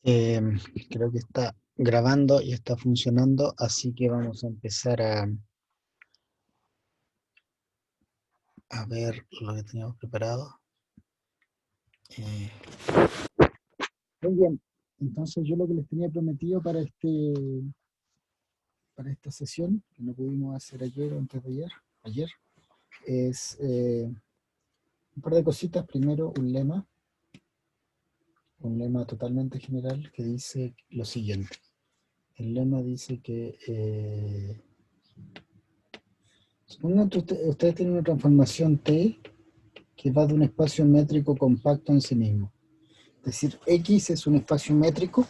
Eh, Creo que está grabando y está funcionando, así que vamos a empezar a ver lo que teníamos preparado. Eh, Muy bien, entonces yo lo que les tenía prometido para esta sesión, que no pudimos hacer ayer o antes de ayer, es un par de cositas. Primero, un lema totalmente general que dice lo siguiente. El lema dice que supongamos que ustedes tienen una transformación T que va de un espacio métrico compacto en sí mismo. Es decir, X es un espacio métrico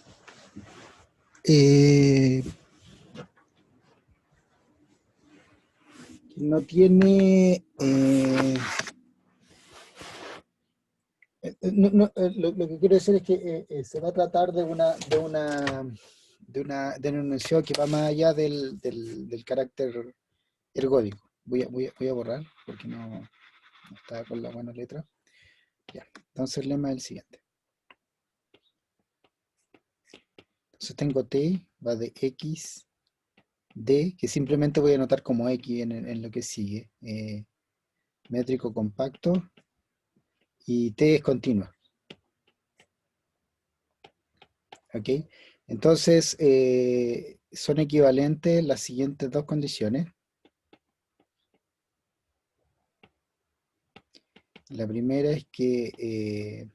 que no tiene... lo que quiero decir es que se va a tratar de un enunciado que va más allá del carácter ergódico. Voy a borrar porque no está con la buena letra. Ya. Entonces el lema es el siguiente. Entonces tengo T, va de X, D, que simplemente voy a anotar como X en lo que sigue. Métrico compacto, y T es continua. ¿Ok? Entonces, son equivalentes las siguientes dos condiciones. La primera es que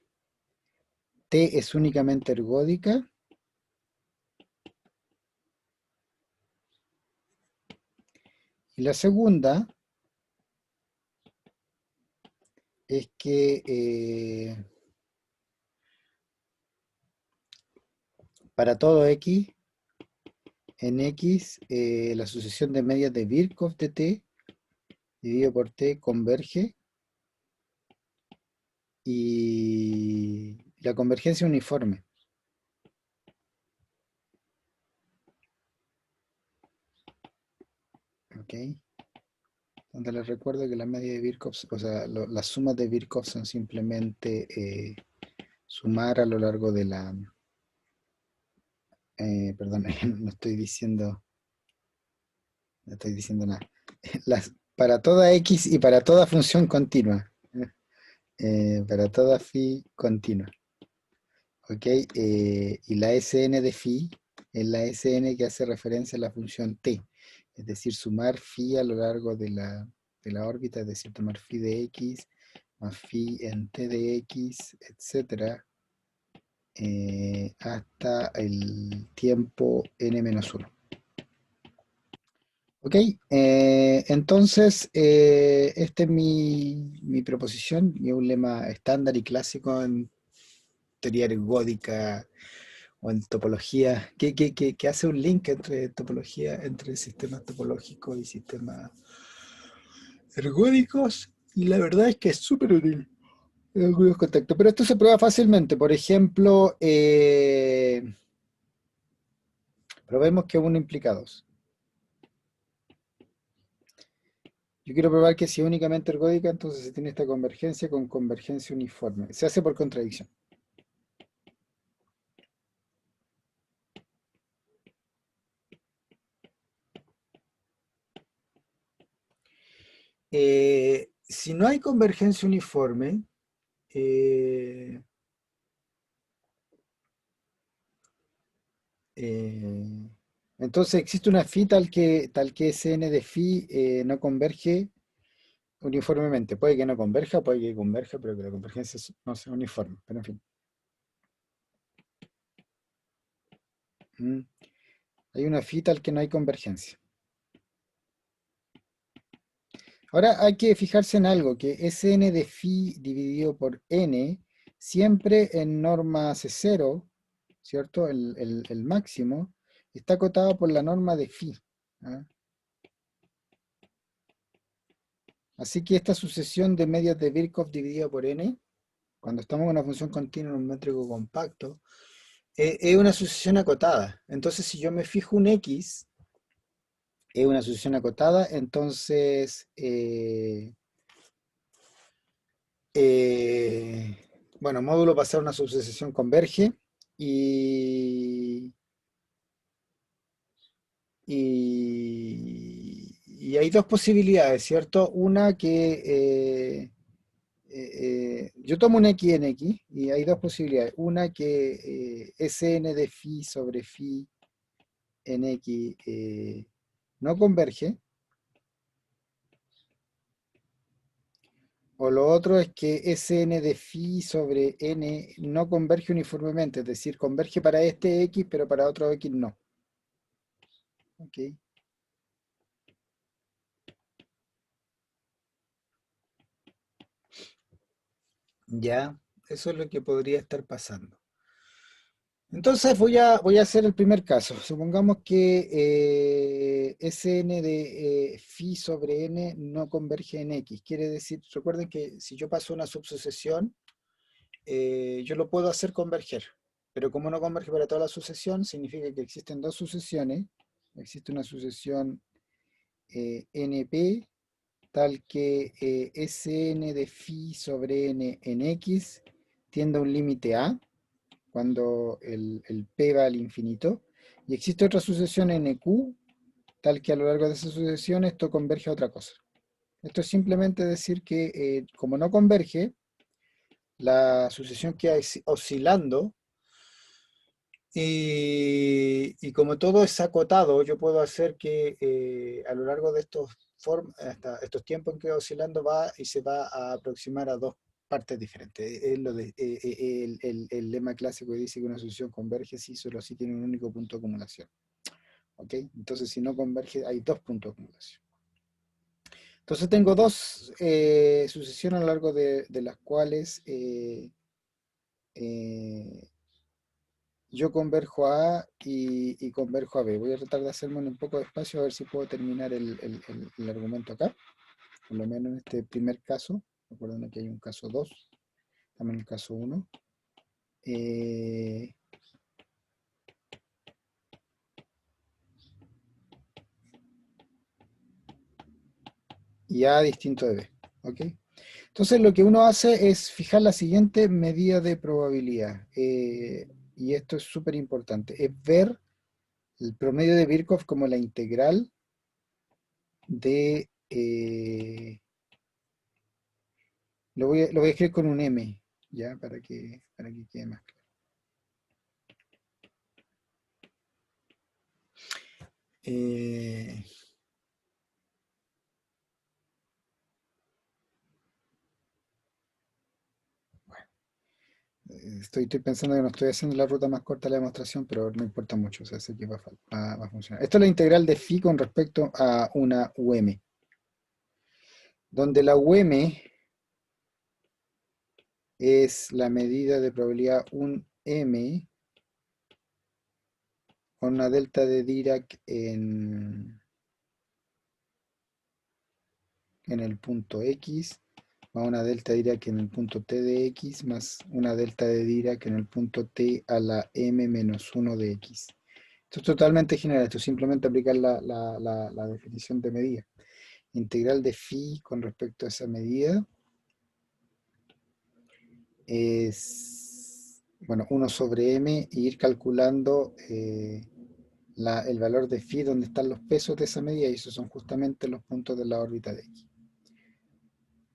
T es únicamente ergódica. Y la segunda es que para todo X, en X, la sucesión de medias de Birkhoff de T dividido por T converge, y la convergencia uniforme. ¿Ok? Donde les recuerdo que la media de Birkhoff, o sea, las sumas de Birkhoff son simplemente sumar a lo largo de la... perdón, no estoy diciendo nada. Para toda X y para toda función continua. Para toda phi continua. ¿Ok? Y la Sn de phi es la Sn que hace referencia a la función t. Es decir, sumar phi a lo largo de la órbita, es decir, tomar phi de x más phi en t de x, etcétera, hasta el tiempo n-1. Ok, entonces esta es mi proposición, y es un lema estándar y clásico en teoría ergódica o en topología, que hace un link entre topología, entre sistemas topológicos y sistemas ergódicos, y la verdad es que es súper útil en algunos contextos. Pero esto se prueba fácilmente. Por ejemplo, probemos que 1 implica 2. Yo quiero probar que si es únicamente ergódica, entonces se tiene esta convergencia con convergencia uniforme. Se hace por contradicción. Si no hay convergencia uniforme, eh, eh, entonces existe una phi tal que Sn de phi no converge uniformemente. Puede que no converja, puede que converja, pero que la convergencia no sea uniforme. Pero en fin. ¿Mm? Hay una phi tal que no hay convergencia. Ahora hay que fijarse en algo, que Sn de phi dividido por n, siempre en norma C0, ¿cierto? El máximo, está acotado por la norma de phi. ¿Ah? Así que esta sucesión de medias de Birkhoff dividida por n, cuando estamos en una función continua en un métrico compacto, es una sucesión acotada. Entonces, si yo me fijo un x, es una sucesión acotada, entonces bueno, módulo pasar una subsucesión converge, Y, y hay dos posibilidades, ¿cierto? Una que yo tomo un x en x y hay dos posibilidades. Una que Sn de phi sobre phi en x no converge. O lo otro es que Sn de phi sobre n no converge uniformemente, es decir, converge para este x, pero para otro x no. ¿Ok? Ya, eso es lo que podría estar pasando. Entonces voy a hacer el primer caso. Supongamos que Sn de phi sobre n no converge en x. Quiere decir, recuerden que si yo paso una subsucesión, yo lo puedo hacer converger. Pero como no converge para toda la sucesión, significa que existen dos sucesiones. Existe una sucesión np tal que Sn de phi sobre n en x tiende a un límite a cuando el p va al infinito, y existe otra sucesión nq, tal que a lo largo de esa sucesión esto converge a otra cosa. Esto es simplemente decir que como no converge, la sucesión queda oscilando y como todo es acotado, yo puedo hacer que a lo largo de hasta estos tiempos en que va oscilando va y se va a aproximar a dos partes diferentes. Es el lema clásico que dice que una sucesión converge si solo si tiene un único punto de acumulación. ¿Ok? Entonces, si no converge, hay dos puntos de acumulación. Entonces, tengo dos sucesiones a lo largo de las cuales eh, yo converjo a A y converjo a B. Voy a tratar de hacerme un poco de espacio a ver si puedo terminar el argumento acá, por lo menos en este primer caso. Recuerden que hay un caso 2, también el caso 1. Y A distinto de B. ¿Ok? Entonces lo que uno hace es fijar la siguiente medida de probabilidad. Y esto es súper importante. Es ver el promedio de Birkhoff como la integral de... lo voy a escribir con un M, ¿ya? Para que quede más claro. Eh, estoy pensando que no estoy haciendo la ruta más corta de la demostración, pero no importa mucho, o sea, sé que va a funcionar. Esto es la integral de phi con respecto a una UM, donde la UM es la medida de probabilidad un M con una delta de Dirac en el punto X, más una delta de Dirac en el punto T de X, más una delta de Dirac en el punto T a la M menos 1 de X. Esto es totalmente general, esto es simplemente aplicar la definición de medida. Integral de phi con respecto a esa medida es, bueno, 1 sobre m e ir calculando el valor de phi donde están los pesos de esa medida y esos son justamente los puntos de la órbita de X.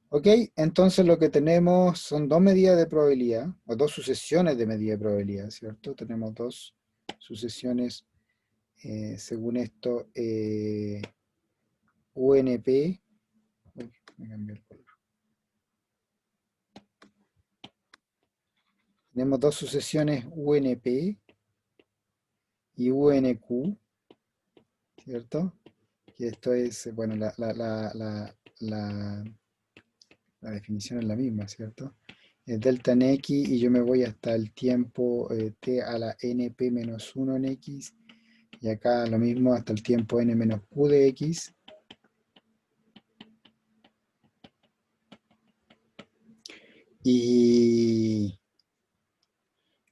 Ok, entonces lo que tenemos son dos medidas de probabilidad, o dos sucesiones de medida de probabilidad, ¿cierto? Tenemos dos sucesiones, según esto, UNP, uy, me cambió el color. Tenemos dos sucesiones UNP y UNQ, ¿cierto? Que esto es, bueno, la definición es la misma, ¿cierto? Es delta en X y yo me voy hasta el tiempo t a la np menos 1 en X y acá lo mismo hasta el tiempo n menos q de X. Y,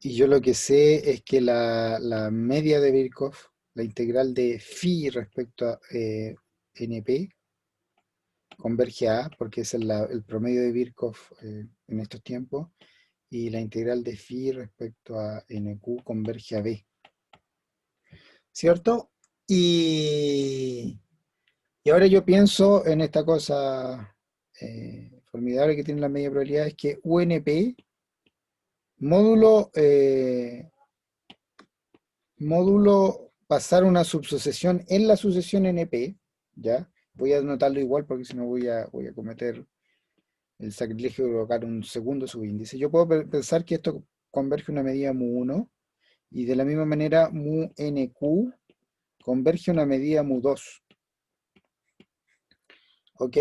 y yo lo que sé es que la media de Birkhoff, la integral de phi respecto a np, converge a A, porque es el promedio de Birkhoff en estos tiempos, y la integral de phi respecto a NQ converge a B, ¿cierto? Y ahora yo pienso en esta cosa formidable que tiene la media probabilidad, es que UNP, módulo, módulo pasar una subsucesión en la sucesión NP, ¿ya? Voy a anotarlo igual porque si no voy a cometer el sacrilegio de colocar un segundo subíndice. Yo puedo pensar que esto converge a una medida mu1 y de la misma manera mu NQ converge a una medida mu2, ¿ok?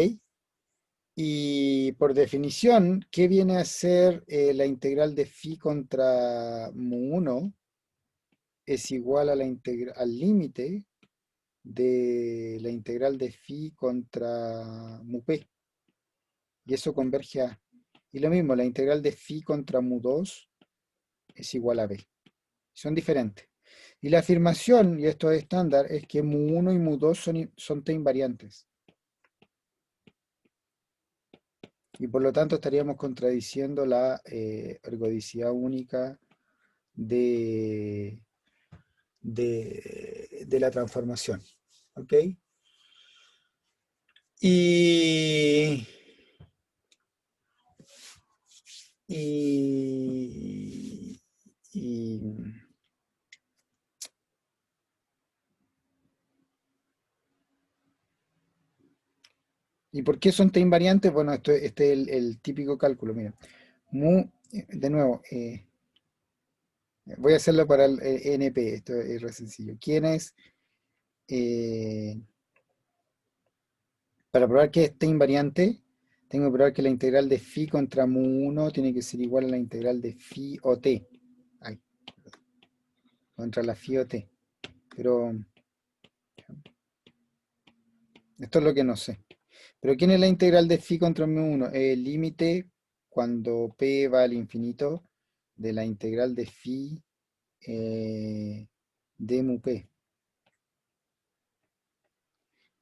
Y por definición, ¿qué viene a ser la integral de phi contra mu1? Es igual a al límite de la integral de phi contra mu p. Y eso converge a... Y lo mismo, la integral de phi contra mu2 es igual a b. Son diferentes. Y la afirmación, y esto es estándar, es que mu1 y mu2 son t invariantes. Y por lo tanto estaríamos contradiciendo la ergodicidad única de, de la transformación. ¿Ok? Y, y, y, ¿Y por qué son t invariantes? Bueno, este es el típico cálculo. Mira, de nuevo, voy a hacerlo para el NP, esto es re sencillo. Eh, para probar que es t invariante, tengo que probar que la integral de phi contra mu1 tiene que ser igual a la integral de phi o t. Ay, contra la phi o t. Pero esto es lo que no sé. Pero ¿quién es la integral de phi contra mu1? El límite cuando p va al infinito de la integral de phi de mu p.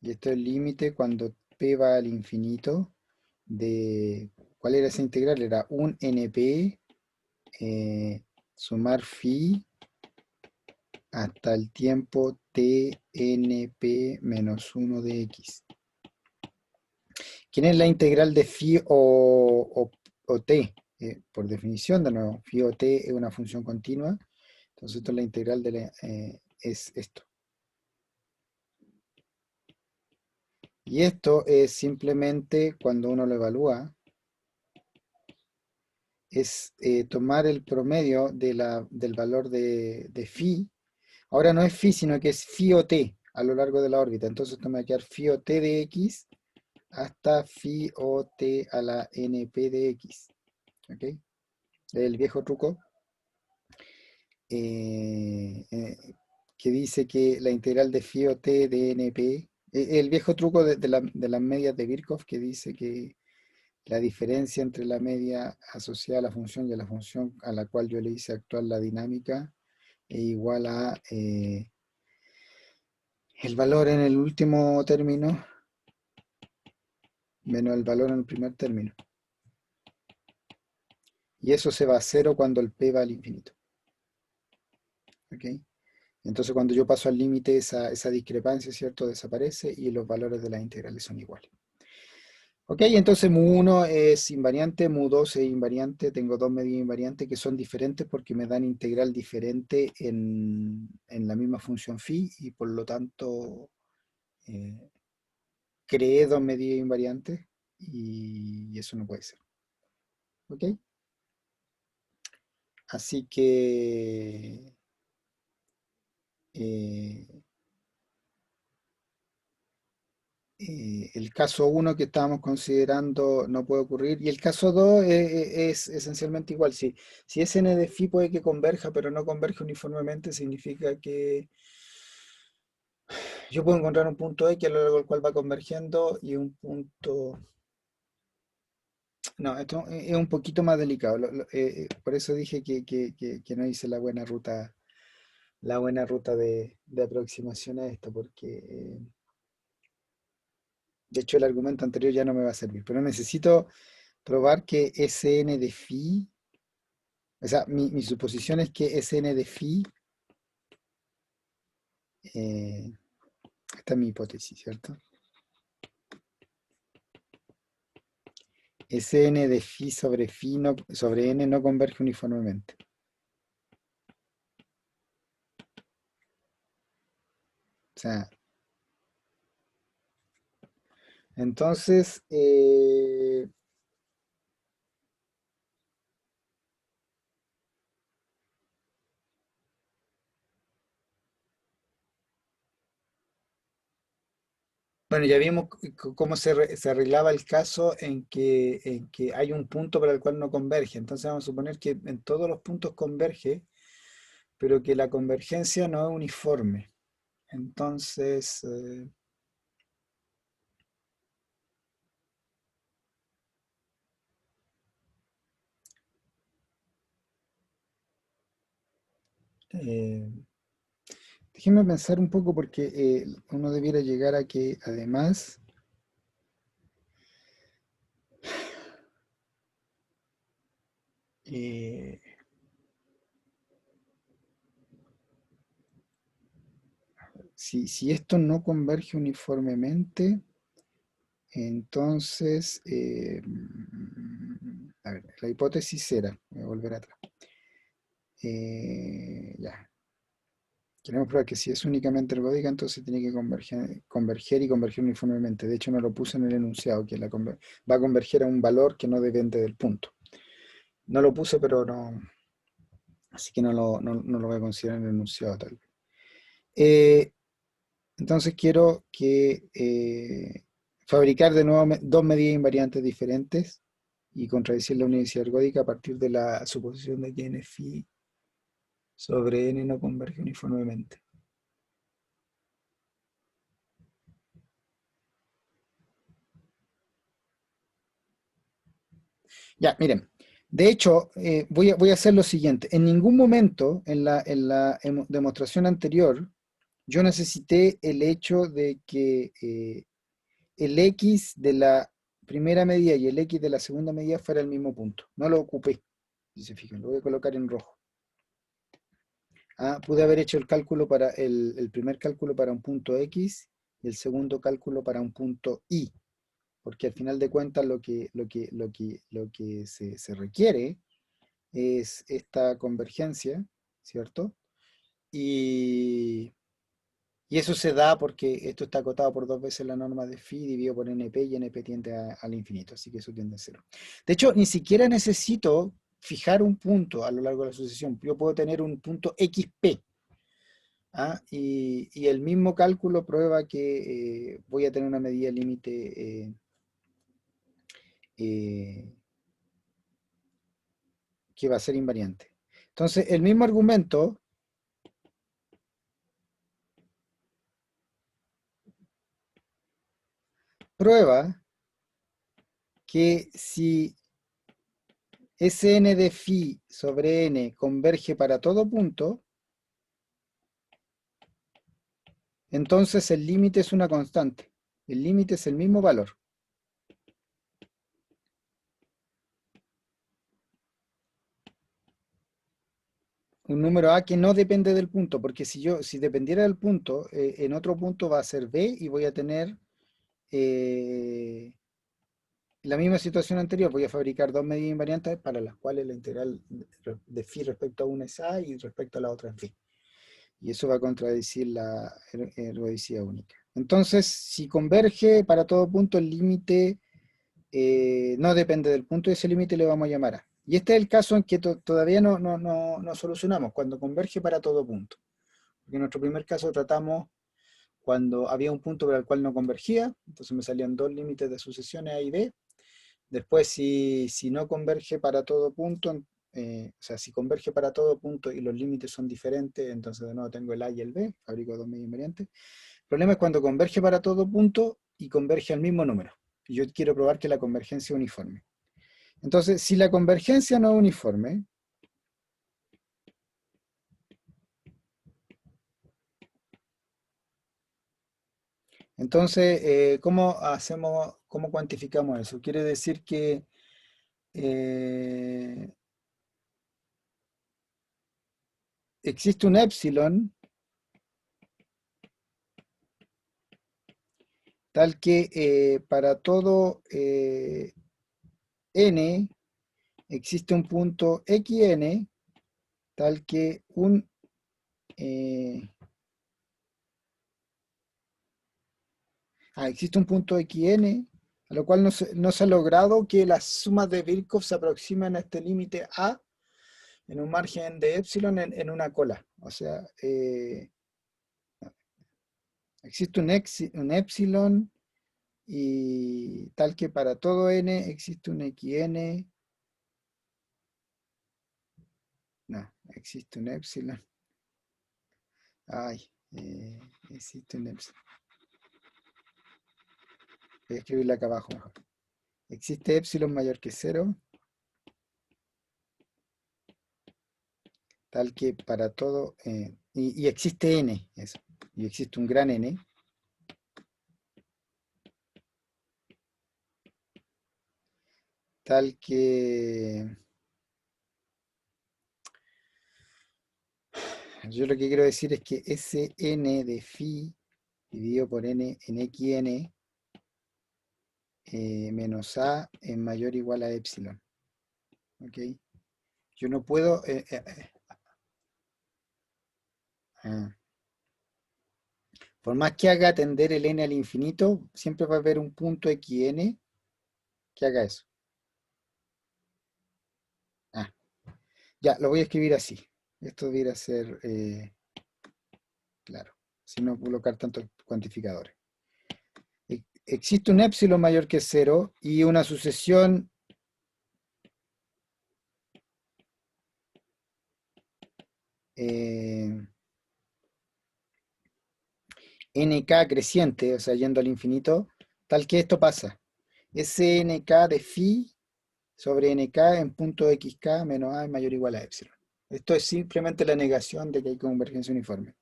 Y esto es el límite cuando p va al infinito de... ¿Cuál era esa integral? Era un np sumar phi hasta el tiempo tnp menos 1 de x. ¿Quién es la integral de phi o t? Por definición, de nuevo, phi o t es una función continua. Entonces, esto es la integral es esto. Y esto es simplemente, cuando uno lo evalúa, es tomar el promedio del valor de phi. Ahora no es phi, sino que es phi o t a lo largo de la órbita. Entonces, esto me va a quedar phi o t de x hasta phi o t a la np de x. ¿Ok? El viejo truco que dice que la integral de phi o t de np, el viejo truco de las medias de Birkhoff que dice que la diferencia entre la media asociada a la función y a la función a la cual yo le hice actuar la dinámica es igual a el valor en el último término menos el valor en el primer término. Y eso se va a cero cuando el p va al infinito. ¿Ok? Entonces cuando yo paso al límite esa discrepancia, ¿cierto? Desaparece y los valores de las integrales son iguales. Ok, entonces mu1 es invariante, mu2 es invariante, tengo dos medidas invariantes que son diferentes porque me dan integral diferente en la misma función phi y por lo tanto eh, creé dos medidas invariantes y eso no puede ser. Ok, así que eh, el caso uno que estábamos considerando no puede ocurrir y el caso 2 es esencialmente igual. Si es n de phi puede que converja, pero no converge uniformemente, significa que yo puedo encontrar un punto X a lo largo del cual va convergiendo y un punto... No, esto es un poquito más delicado. Por eso dije que no hice la buena ruta de aproximación a esto, porque de hecho el argumento anterior ya no me va a servir. Pero necesito probar que Sn de phi O sea, mi suposición es que Sn de phi, esta es mi hipótesis, ¿cierto? Sn de phi sobre n no converge uniformemente. O sea, entonces, bueno, ya vimos cómo se arreglaba el caso en que hay un punto para el cual no converge. Entonces vamos a suponer que en todos los puntos converge, pero que la convergencia no es uniforme. Entonces, eh, déjenme pensar un poco porque uno debiera llegar a que además, eh, si esto no converge uniformemente, entonces, a ver, la hipótesis era, voy a volver atrás. Ya, queremos probar que si es únicamente ergódica, entonces tiene que converger y converger uniformemente. De hecho, no lo puse en el enunciado, que va a converger a un valor que no depende del punto. No lo puse, pero no, así que no lo voy a considerar en el enunciado tal vez. Eh, entonces quiero que fabricar de nuevo dos medidas invariantes diferentes y contradecir la unicidad ergódica a partir de la suposición de que n phi sobre n no converge uniformemente. Ya, miren. De hecho, voy a hacer lo siguiente. En ningún momento en la demostración anterior yo necesité el hecho de que el x de la primera medida y el x de la segunda medida fuera el mismo punto. No lo ocupé, si se fijan. Lo voy a colocar en rojo. Pude haber hecho el primer cálculo para un punto x y el segundo cálculo para un punto y, porque al final de cuentas lo que se requiere es esta convergencia, ¿cierto? Y, y eso se da porque esto está acotado por dos veces la norma de phi dividido por np y np tiende al infinito, así que eso tiende a cero. De hecho, ni siquiera necesito fijar un punto a lo largo de la sucesión. Yo puedo tener un punto xp. Y el mismo cálculo prueba que voy a tener una medida límite eh, que va a ser invariante. Entonces, el mismo argumento prueba que si Sn de phi sobre n converge para todo punto, entonces el límite es una constante. El límite es el mismo valor. Un número a que no depende del punto, porque si dependiera del punto, en otro punto va a ser b y voy a tener eh, la misma situación anterior. Voy a fabricar dos medidas invariantes para las cuales la integral de phi respecto a una es a y respecto a la otra es b. Y eso va a contradecir la ergodicidad única. Entonces, si converge para todo punto, el límite no depende del punto y ese límite le vamos a llamar a. Y este es el caso en que todavía no solucionamos, cuando converge para todo punto. Porque en nuestro primer caso tratamos cuando había un punto para el cual no convergía, entonces me salían dos límites de sucesiones A y B. Después, si no converge para todo punto, o sea, si converge para todo punto y los límites son diferentes, entonces de nuevo tengo el A y el B, fabrico dos medias invariantes. El problema es cuando converge para todo punto y converge al mismo número. Y yo quiero probar que la convergencia es uniforme. Entonces, si la convergencia no es uniforme, entonces, cómo cuantificamos eso? Quiere decir que existe un epsilon tal que para todo n existe un punto xn tal que existe un punto xn, a lo cual no se ha logrado que las sumas de Birkhoff se aproximen a este límite a en un margen de epsilon en una cola. O sea, existe un epsilon y tal que para todo n existe un xn. No, existe un epsilon. Ay, existe un epsilon. Voy a escribirla acá abajo mejor. Existe epsilon mayor que cero, tal que para todo, y existe n, eso, y existe un gran n, tal que, yo lo que quiero decir es que ese n de phi dividido por n en xn menos a es mayor o igual a epsilon, ¿ok? Yo no puedo, ah, por más que haga tender el n al infinito, siempre va a haber un punto xn que haga eso. Ah, ya, lo voy a escribir así. Esto debería ser claro, sin no colocar tantos cuantificadores. Existe un epsilon mayor que cero y una sucesión eh, nk creciente, o sea, yendo al infinito, tal que esto pasa. Ese nk de phi sobre nk en punto xk menos a es mayor o igual a epsilon. Esto es simplemente la negación de que hay convergencia uniforme.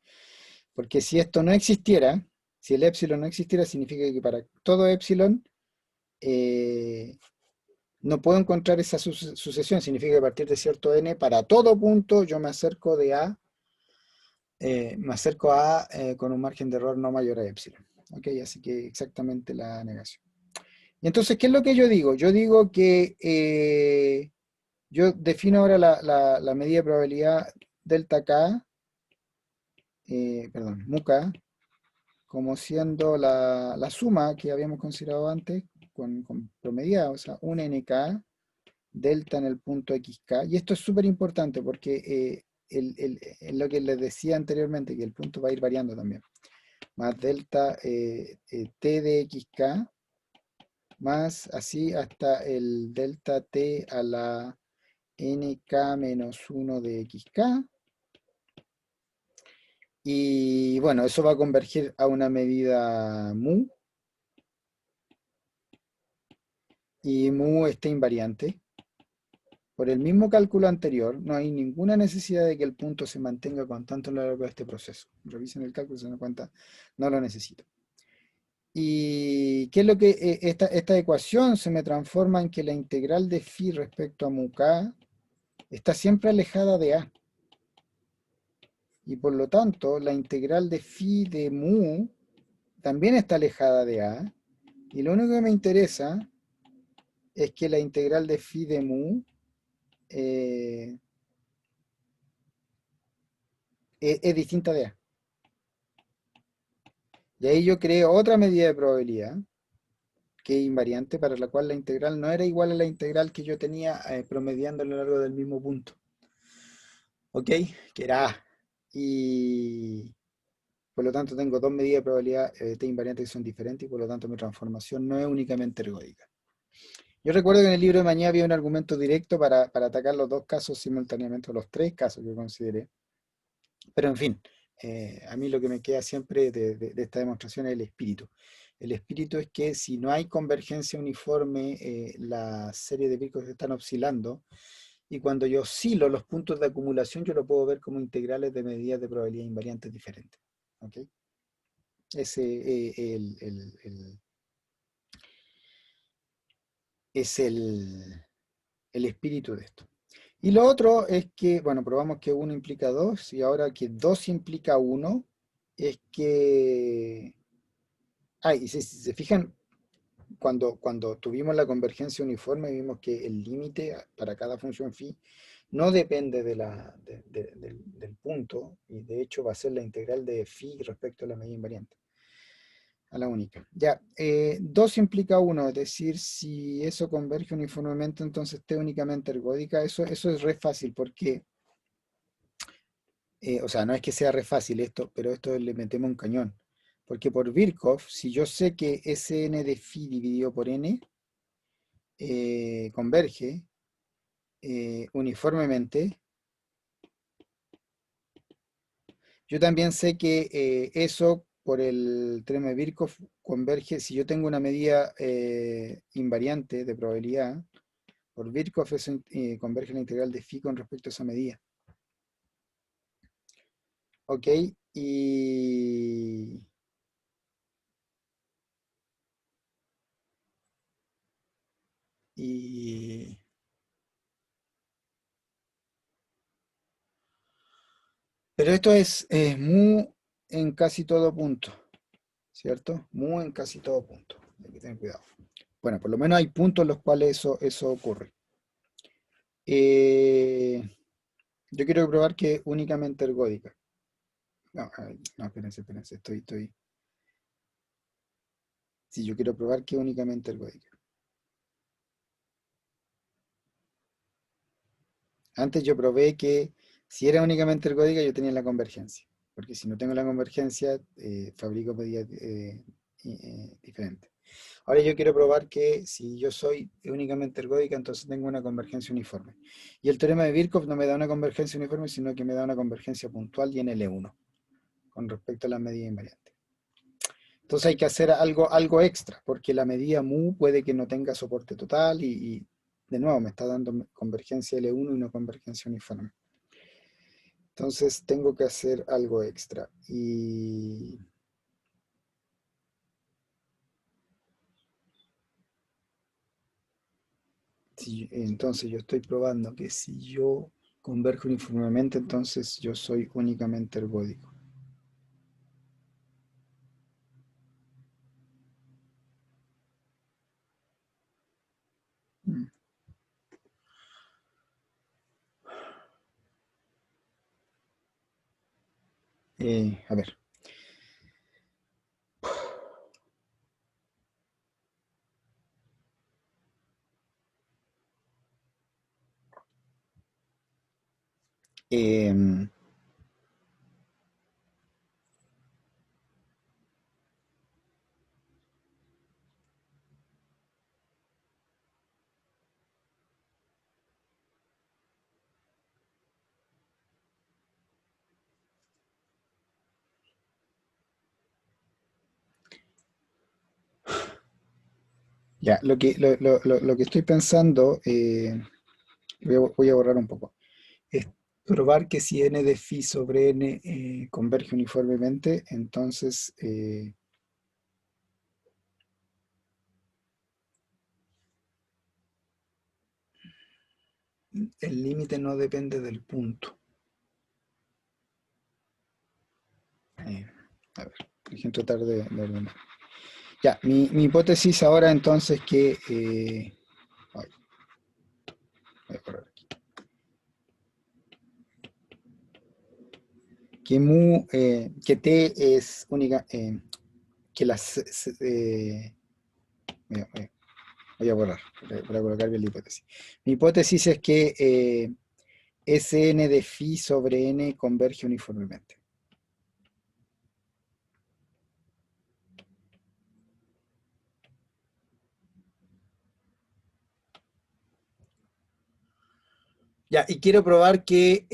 Porque si esto no existiera, si el epsilon no existiera, significa que para todo epsilon eh, no puedo encontrar esa sucesión. Significa que a partir de cierto n, para todo punto, yo me acerco a con un margen de error no mayor a epsilon. ¿Ok? Así que exactamente la negación. Y entonces, ¿qué es lo que yo digo? Yo digo que yo defino ahora la medida de probabilidad delta k, perdón, mu k, como siendo la suma que habíamos considerado antes con promediada, o sea, un nk delta en el punto xk. Y esto es súper importante porque lo que les decía anteriormente, que el punto va a ir variando también. Más delta t de xk, más así hasta el delta t a la nk menos 1 de xk. Y bueno, eso va a converger a una medida mu, y mu está invariante. Por el mismo cálculo anterior, no hay ninguna necesidad de que el punto se mantenga constante a lo largo de este proceso. Revisen el cálculo y se dan cuenta, no lo necesito. ¿Y qué es lo que esta ecuación se me transforma en que la integral de phi respecto a mu k está siempre alejada de a? Y por lo tanto, la integral de phi de mu también está alejada de a. Y lo único que me interesa es que la integral de phi de mu eh, es distinta de a. Y ahí yo creo otra medida de probabilidad, que es invariante, para la cual la integral no era igual a la integral que yo tenía promediando a lo largo del mismo punto. ¿Ok? Que era A. Y por lo tanto tengo dos medidas de probabilidad t invariante que son diferentes y por lo tanto mi transformación no es únicamente ergódica. Yo recuerdo que en el libro de mañana había un argumento directo para atacar los dos casos simultáneamente, o los tres casos que consideré. Pero en fin, a mí lo que me queda siempre de esta demostración es el espíritu. El espíritu es que si no hay convergencia uniforme, la serie de picos están oscilando, y cuando yo oscilo los puntos de acumulación, yo lo puedo ver como integrales de medidas de probabilidad invariantes diferentes. ¿Ok? Ese es el espíritu de esto. Y lo otro es que, bueno, probamos que uno implica 2 y ahora que 2 implica uno es que... Ah, y si se fijan, cuando tuvimos la convergencia uniforme, vimos que el límite para cada función phi no depende del punto, y de hecho va a ser la integral de phi respecto a la medida invariante, a la única. Ya, 2 implica uno, es decir, si eso converge uniformemente, entonces T únicamente ergódica. Eso es re fácil, porque, o sea, no es que sea re fácil esto, pero esto le metemos un cañón. Porque por Birkhoff, si yo sé que Sn de phi dividido por n converge uniformemente, yo también sé que eso por el teorema de Birkhoff converge, si yo tengo una medida invariante de probabilidad, por Birkhoff eso converge la integral de phi con respecto a esa medida. ¿Ok? Y, y- pero esto es mu en casi todo punto, ¿cierto? Mu en casi todo punto. Hay que tener cuidado. Bueno, por lo menos hay puntos en los cuales eso ocurre. Eh, yo quiero probar que es únicamente ergódica. No, ay, no, espérense, estoy. Si yo quiero probar que es únicamente ergódica. Antes yo probé que si era únicamente ergódica yo tenía la convergencia, porque si no tengo la convergencia, fabrico medidas diferentes. Ahora yo quiero probar que si yo soy únicamente ergódica, entonces tengo una convergencia uniforme. Y el teorema de Birkhoff no me da una convergencia uniforme, sino que me da una convergencia puntual y en L1, con respecto a las medidas invariantes. Entonces hay que hacer algo extra, porque la medida mu puede que no tenga soporte total y de nuevo me está dando convergencia L1 y no convergencia uniforme. Entonces tengo que hacer algo extra. Y entonces yo estoy probando que si yo converjo uniformemente, entonces yo soy únicamente ergódico. Mm. A ver. em, ya, lo que estoy pensando, voy a borrar un poco, es probar que si n de phi sobre n converge uniformemente, entonces el límite no depende del punto. Eh, a ver, déjenme tratar de ordenar. Ya, mi hipótesis ahora entonces que... ay, voy a borrar aquí. Que mu, que t es única, que las... voy a borrar para colocar bien la hipótesis. Mi hipótesis es que Sn de phi sobre n converge uniformemente. Ya, y quiero probar que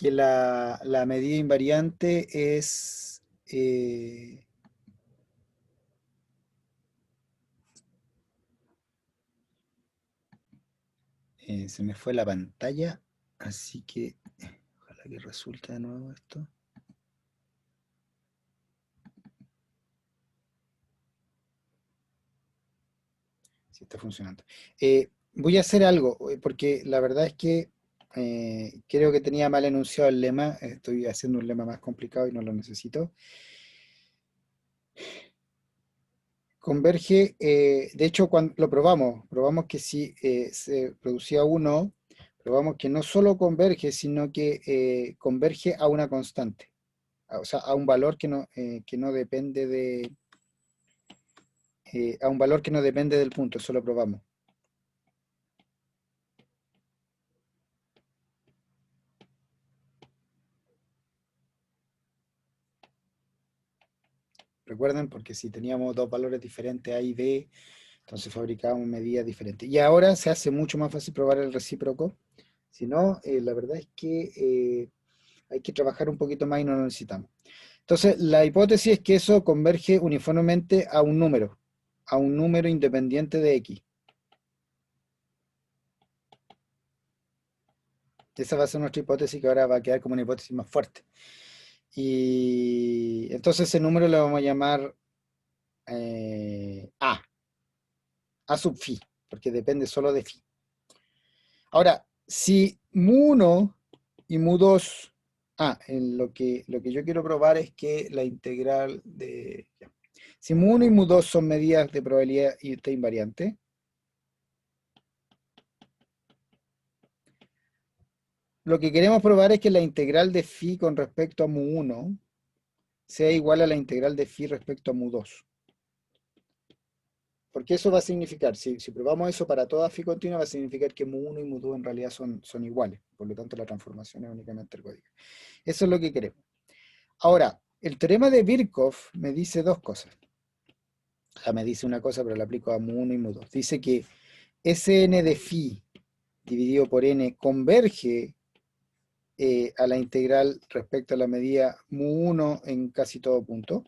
la medida invariante es... se me fue la pantalla, así que ojalá que resulte de nuevo esto. si está funcionando. Voy a hacer algo, porque la verdad es que creo que tenía mal enunciado el lema. Estoy haciendo un lema más complicado y no lo necesito. Converge, de hecho, cuando lo probamos que si se producía uno, probamos que no solo converge, sino que converge a una constante, o sea, a un valor que no depende a un valor que no depende del punto. Eso lo probamos. Recuerden, porque si teníamos dos valores diferentes A y B, entonces fabricábamos medidas diferentes. Y ahora se hace mucho más fácil probar el recíproco. Si no, la verdad es que hay que trabajar un poquito más y no lo necesitamos. Entonces, la hipótesis es que eso converge uniformemente a un número independiente de X. Esa va a ser nuestra hipótesis, que ahora va a quedar como una hipótesis más fuerte. Y entonces ese número lo vamos a llamar A sub phi, porque depende solo de phi. Ahora, si mu1 y mu2, lo que yo quiero probar es que la integral de... Si mu1 y mu2 son medidas de probabilidad y está invariante, lo que queremos probar es que la integral de phi con respecto a mu1 sea igual a la integral de phi respecto a mu2. Porque eso va a significar, si probamos eso para toda phi continua, va a significar que mu1 y mu2 en realidad son iguales. Por lo tanto, la transformación es únicamente ergódica. Eso es lo que queremos. Ahora, el teorema de Birkhoff me dice dos cosas. O sea, me dice una cosa, pero la aplico a mu1 y mu2. Dice que Sn de phi dividido por n converge a la integral respecto a la medida mu1 en casi todo punto.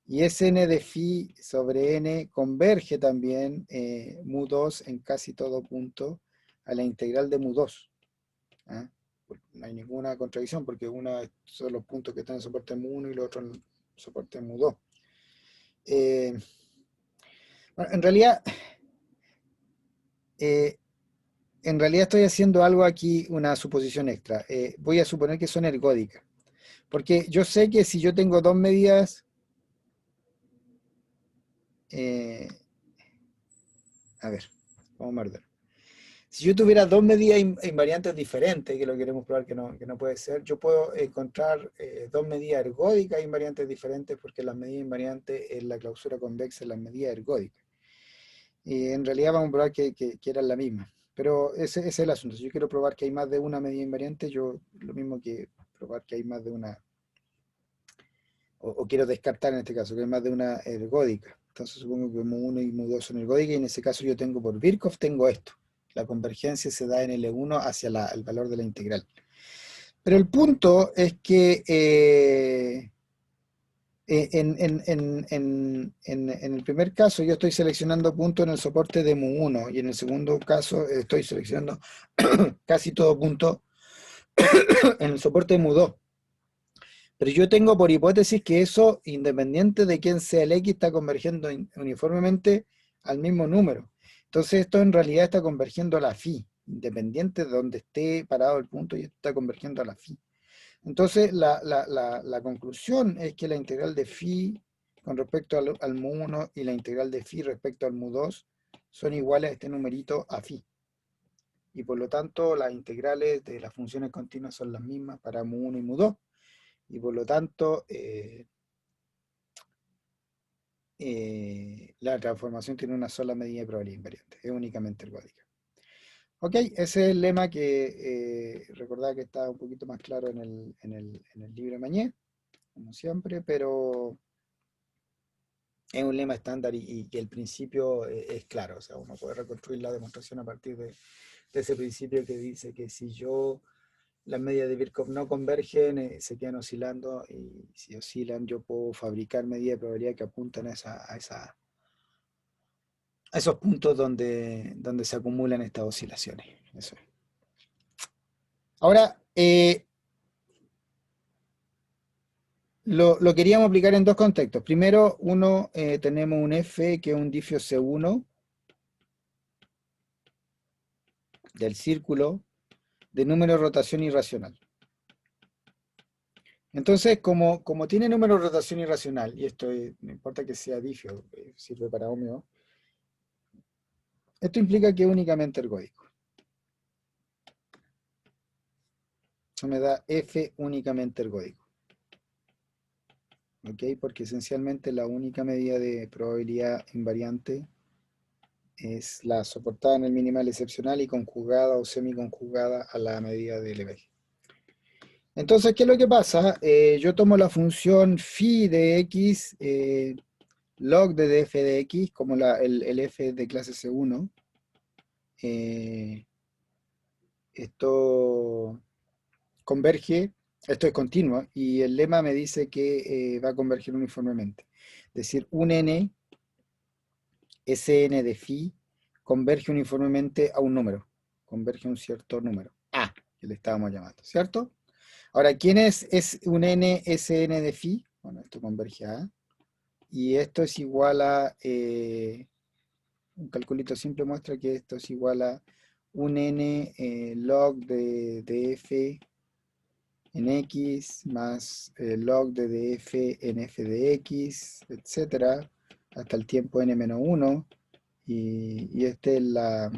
Y Sn de phi sobre n converge también mu2 en casi todo punto a la integral de mu2. ¿Ah? No hay ninguna contradicción porque una son los puntos que están en soporte mu1 y los otros en soporte mu2. Bueno, eh, en realidad estoy haciendo algo aquí, una suposición extra. Voy a suponer que son ergódicas. Porque yo sé que si yo tengo dos medidas, eh, a ver, vamos a ver. Si yo tuviera dos medidas invariantes diferentes, que lo queremos probar que no puede ser, yo puedo encontrar dos medidas ergódicas invariantes diferentes porque las medidas invariantes es la clausura convexa en las medidas ergódicas. Y en realidad vamos a probar que eran la misma. Pero ese es el asunto. Si yo quiero probar que hay más de una medida invariante, yo lo mismo que probar que hay más de una, o quiero descartar en este caso, que hay más de una ergódica. Entonces supongo que mu1 y mu2 son ergódicas y en ese caso yo tengo por Birkhoff, tengo esto. La convergencia se da en L1 hacia el valor de la integral. Pero el punto es que en el primer caso yo estoy seleccionando puntos en el soporte de mu1 y en el segundo caso estoy seleccionando casi todo punto en el soporte de mu2. Pero yo tengo por hipótesis que eso, independiente de quién sea el X, está convergiendo uniformemente al mismo número. Entonces esto en realidad está convergiendo a la phi, independiente de donde esté parado el punto, y está convergiendo a la phi. Entonces la conclusión es que la integral de phi con respecto al mu1 y la integral de phi respecto al mu2 son iguales a este numerito a phi. Y por lo tanto las integrales de las funciones continuas son las mismas para mu1 y mu2. Y por lo tanto, la transformación tiene una sola medida de probabilidad invariante, es únicamente ergódica. Ok, ese es el lema que recordad que está un poquito más claro en el libro de Mañé, como siempre, pero es un lema estándar y el principio es claro, o sea, uno puede reconstruir la demostración a partir de ese principio que dice que si yo las medidas de Birkhoff no convergen, se quedan oscilando y si oscilan yo puedo fabricar medidas de probabilidad que apuntan a esos puntos donde se acumulan estas oscilaciones. Eso es. Ahora, lo queríamos aplicar en dos contextos. Primero, tenemos un F que es un difio C1 del círculo de número de rotación irracional. Entonces, como tiene número de rotación irracional, y esto no importa que sea difio, sirve para Ohmeo, esto implica que es únicamente ergódico. Eso me da F únicamente ergódico. ¿Ok? Porque esencialmente la única medida de probabilidad invariante es la soportada en el minimal excepcional y conjugada o semiconjugada a la medida de Lebesgue. Entonces, ¿qué es lo que pasa? Yo tomo la función phi de x log de df de x, como el f de clase C1. Esto converge, esto es continuo, y el lema me dice que va a converger uniformemente. Es decir, un n, Sn de phi, converge uniformemente a un número, converge a un cierto número, A, que le estábamos llamando, ¿cierto? Ahora, ¿quién es un n Sn de phi? Bueno, esto converge a A. Y esto es igual a, un calculito simple muestra que esto es igual a un n log de df en x más log de df en f de x, etcétera, hasta el tiempo n-1. Y esta es la...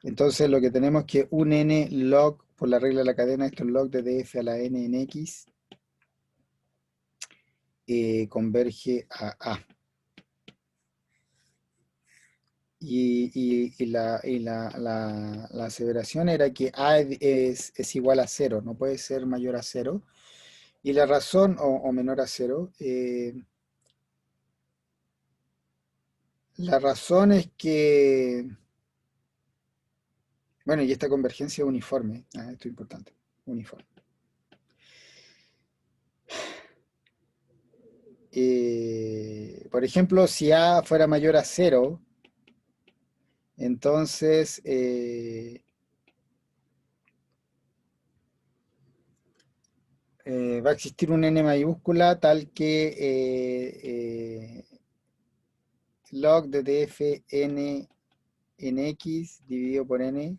Entonces lo que tenemos es que un n log, por la regla de la cadena, esto es log de df a la n en x, converge a A. Y la aseveración era que A es igual a 0, no puede ser mayor a 0. Y la razón, o menor a 0, la razón es que, bueno, y esta convergencia es uniforme, esto es importante, uniforme. Por ejemplo, si A fuera mayor a 0, entonces va a existir un n mayúscula tal que log de df n en x dividido por n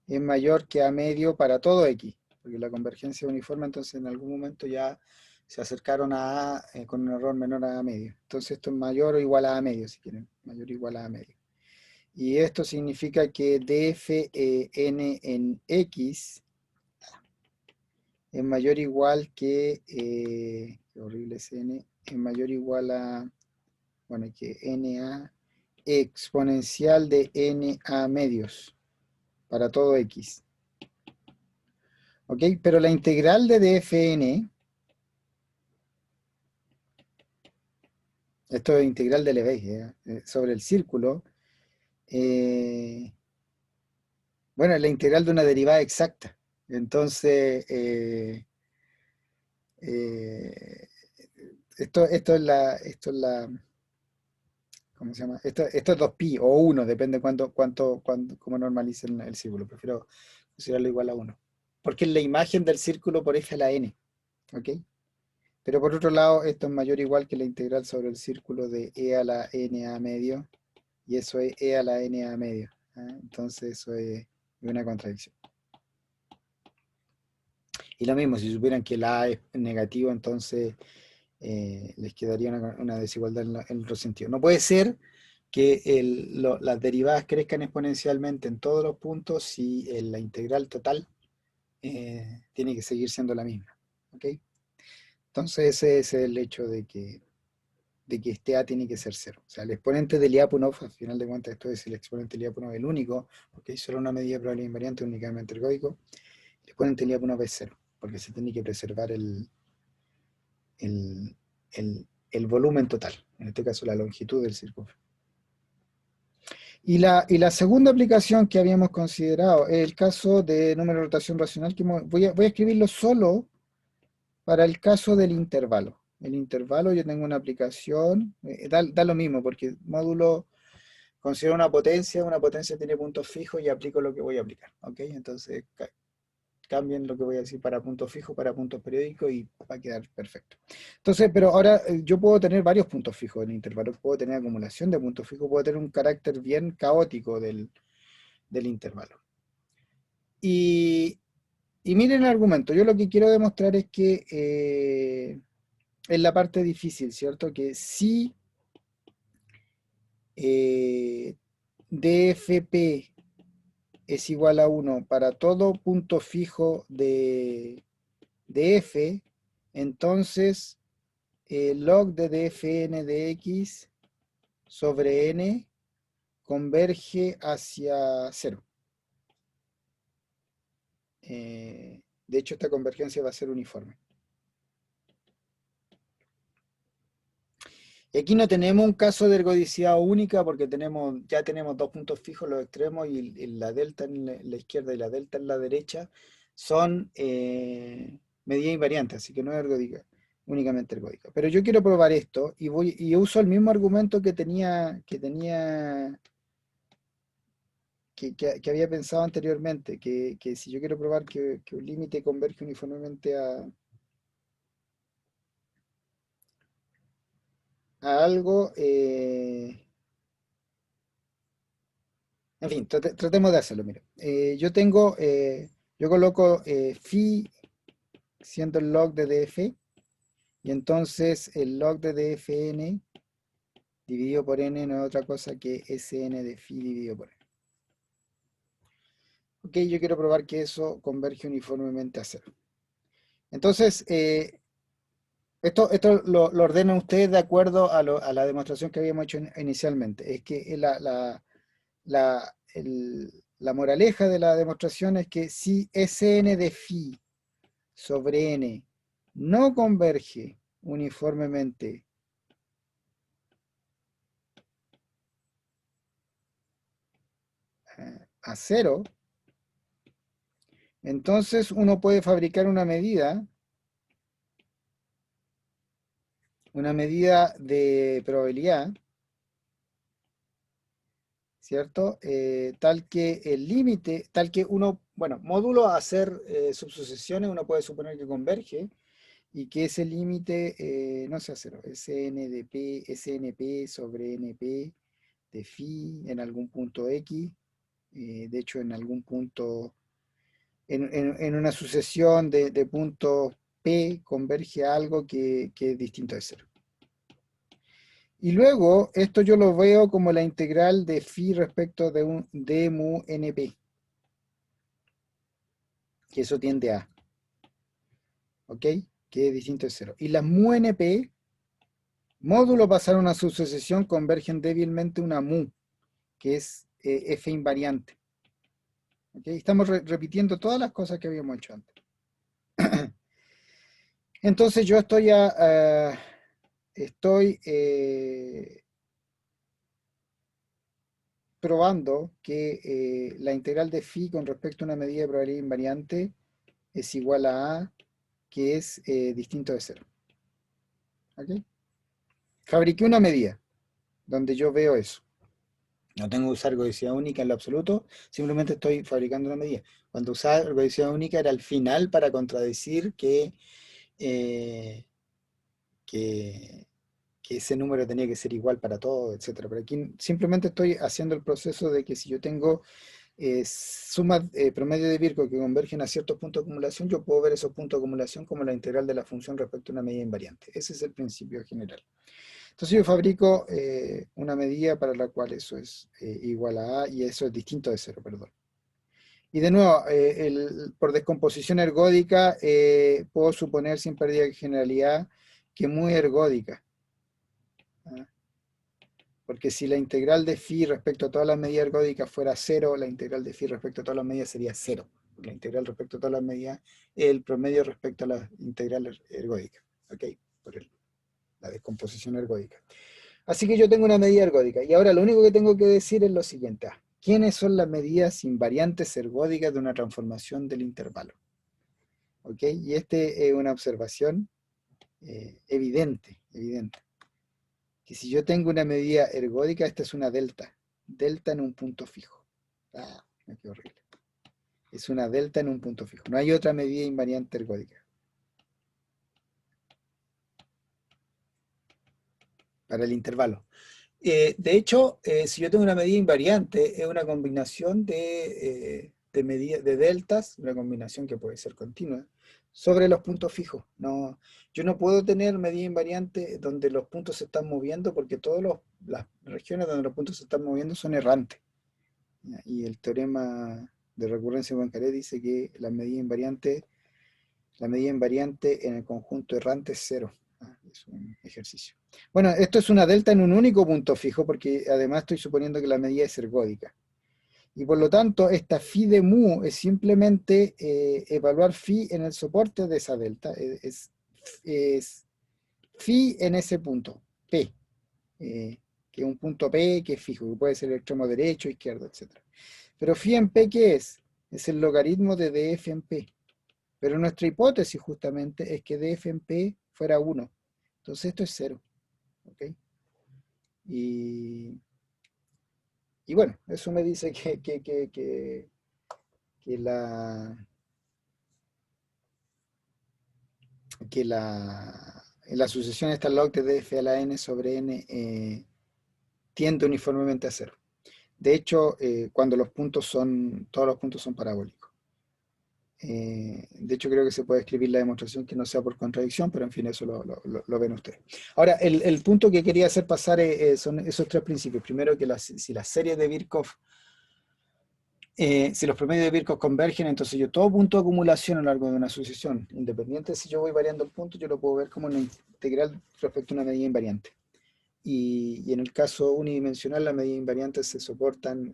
es mayor que a medio para todo x, porque la convergencia es uniforme, entonces en algún momento ya se acercaron a con un error menor a medio. Entonces esto es mayor o igual a medio, si quieren, mayor o igual a medio. Y esto significa que df n en x es mayor o igual que, qué horrible es n, es mayor o igual a, bueno, que na exponencial de n a medios para todo x. ¿Ok? Pero la integral de dfn, esto es integral de Lebesgue, sobre el círculo, eh, bueno, es la integral de una derivada exacta. Entonces, eh, esto es la, ¿cómo se llama? Esto es 2pi o 1, depende cómo normalicen el círculo. Prefiero considerarlo igual a 1. Porque es la imagen del círculo por f a la n. ¿Ok? Pero por otro lado, esto es mayor o igual que la integral sobre el círculo de e a la n a medio. Y eso es e a la n a medio. Entonces eso es una contradicción. Y lo mismo, si supieran que la a es negativo, entonces les quedaría una desigualdad en el otro sentido. No puede ser que las derivadas crezcan exponencialmente en todos los puntos si la integral total tiene que seguir siendo la misma. ¿Ok? Entonces ese es el hecho de que este A tiene que ser 0. O sea, el exponente de Lyapunov, al final de cuentas esto es el exponente de Lyapunov, el único, porque hay solo una medida de probabilidad invariante únicamente ergódico. El exponente de Lyapunov es 0, porque se tiene que preservar el, el volumen total, en este caso la longitud del círculo. Y la segunda aplicación que habíamos considerado es el caso de número de rotación racional, que voy a escribirlo solo para el caso del intervalo. El intervalo yo tengo una aplicación, da lo mismo, porque módulo considero una potencia tiene puntos fijos y aplico lo que voy a aplicar. ¿Ok? Entonces, cambien lo que voy a decir para puntos fijos, para puntos periódicos y va a quedar perfecto. Entonces, pero ahora yo puedo tener varios puntos fijos en el intervalo, puedo tener acumulación de puntos fijos, puedo tener un carácter bien caótico del intervalo. Y miren el argumento, yo lo que quiero demostrar es que es la parte difícil, ¿cierto? Que si DFP es igual a 1 para todo punto fijo de f, entonces log de dfn de x sobre n converge hacia 0. De hecho, esta convergencia va a ser uniforme. Y aquí no tenemos un caso de ergodicidad única porque ya tenemos dos puntos fijos, los extremos, y la delta en la izquierda y la delta en la derecha son medidas invariantes, así que no es ergódica, únicamente ergódica. Pero yo quiero probar esto y uso el mismo argumento que había pensado anteriormente, que si yo quiero probar que un límite converge uniformemente a algo, en fin, tratemos de hacerlo. Mira, yo coloco phi siendo el log de df, y entonces el log de dfn dividido por n no es otra cosa que Sn de phi dividido por n. Ok, yo quiero probar que eso converge uniformemente a 0. Entonces, esto lo ordenan ustedes de acuerdo a la demostración que habíamos hecho inicialmente. Es que la moraleja de la demostración es que si Sn de phi sobre n no converge uniformemente a 0, entonces uno puede fabricar una medida de probabilidad, ¿cierto? Tal que uno, bueno, módulo a hacer subsucesiones, uno puede suponer que converge y que ese límite no sea 0, SNP sobre NP de phi en algún punto X, de hecho en algún punto, en una sucesión de puntos P converge a algo que es distinto de 0. Y luego, esto yo lo veo como la integral de phi respecto de un d mu np, que eso tiende a, ¿ok? Que es distinto de 0. Y las mu np, módulo pasar una subsucesión, convergen débilmente una mu, que es f invariante. ¿Okay? Estamos repitiendo todas las cosas que habíamos hecho antes. Entonces yo estoy probando que la integral de phi con respecto a una medida de probabilidad invariante es igual a que es distinto de 0. ¿Okay? Fabriqué una medida donde yo veo eso. No tengo que usar ergodicidad única en lo absoluto, simplemente estoy fabricando una medida. Cuando usaba ergodicidad única era al final para contradecir eh, que, que ese número tenía que ser igual para todos, etcétera. Pero aquí simplemente estoy haciendo el proceso de que si yo tengo sumas promedio de Virgo que convergen a ciertos puntos de acumulación, yo puedo ver esos puntos de acumulación como la integral de la función respecto a una medida invariante. Ese es el principio general. Entonces yo fabrico una medida para la cual eso es igual a A y eso es distinto de 0, perdón. Y de nuevo, por descomposición ergódica, puedo suponer sin pérdida de generalidad que es muy ergódica. ¿Ah? Porque si la integral de phi respecto a todas las medidas ergódicas fuera 0, la integral de phi respecto a todas las medidas sería 0. La integral respecto a todas las medidas es el promedio respecto a las integrales ergódicas. ¿Ok? Por la descomposición ergódica. Así que yo tengo una medida ergódica. Y ahora lo único que tengo que decir es lo siguiente. ¿Quiénes son las medidas invariantes ergódicas de una transformación del intervalo? ¿Ok? Y esta es una observación evidente. Que si yo tengo una medida ergódica, esta es una delta. Delta en un punto fijo. Ah, qué horrible. Es una delta en un punto fijo. No hay otra medida invariante ergódica. Para el intervalo. De hecho, si yo tengo una medida invariante, es una combinación de deltas, una combinación que puede ser continua, sobre los puntos fijos. No, yo no puedo tener medida invariante donde los puntos se están moviendo porque todas las regiones donde los puntos se están moviendo son errantes. ¿Ya? Y el teorema de recurrencia de Poincaré dice que la medida invariante en el conjunto errante es cero. Es un ejercicio. Bueno, esto es una delta en un único punto fijo, porque además estoy suponiendo que la medida es ergódica. Y por lo tanto, esta phi de mu es simplemente evaluar phi en el soporte de esa delta. Es phi en ese punto, P, que es un punto P que es fijo, que puede ser el extremo derecho, izquierdo, etc. Pero phi en P, ¿qué es? Es el logaritmo de df en P. Pero nuestra hipótesis justamente es que df en P fuera 1. Entonces esto es 0. ¿Okay? Y, y bueno, eso me dice que la sucesión esta log de df a la n sobre n tiende uniformemente a 0. De hecho, cuando todos los puntos son parabólicos. De hecho, creo que se puede escribir la demostración que no sea por contradicción, pero en fin, eso lo ven ustedes. Ahora, el punto que quería hacer pasar son esos tres principios. Primero, que si las series de Birkhoff, si los promedios de Birkhoff convergen, entonces yo todo punto de acumulación a lo largo de una sucesión, independiente si yo voy variando el punto, yo lo puedo ver como una integral respecto a una medida invariante. Y en el caso unidimensional, las medidas invariantes se soportan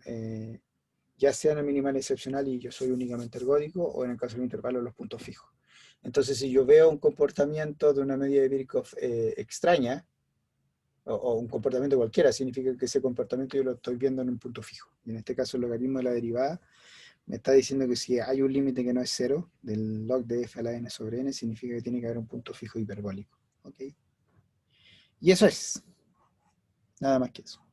ya sea en el minimal excepcional y yo soy únicamente ergódico, o en el caso del intervalo los puntos fijos. Entonces, si yo veo un comportamiento de una medida de Birkhoff extraña, o un comportamiento cualquiera, significa que ese comportamiento yo lo estoy viendo en un punto fijo. Y en este caso el logaritmo de la derivada me está diciendo que si hay un límite que no es cero, del log de f a la n sobre n, significa que tiene que haber un punto fijo hiperbólico. ¿Okay? Y eso es. Nada más que eso.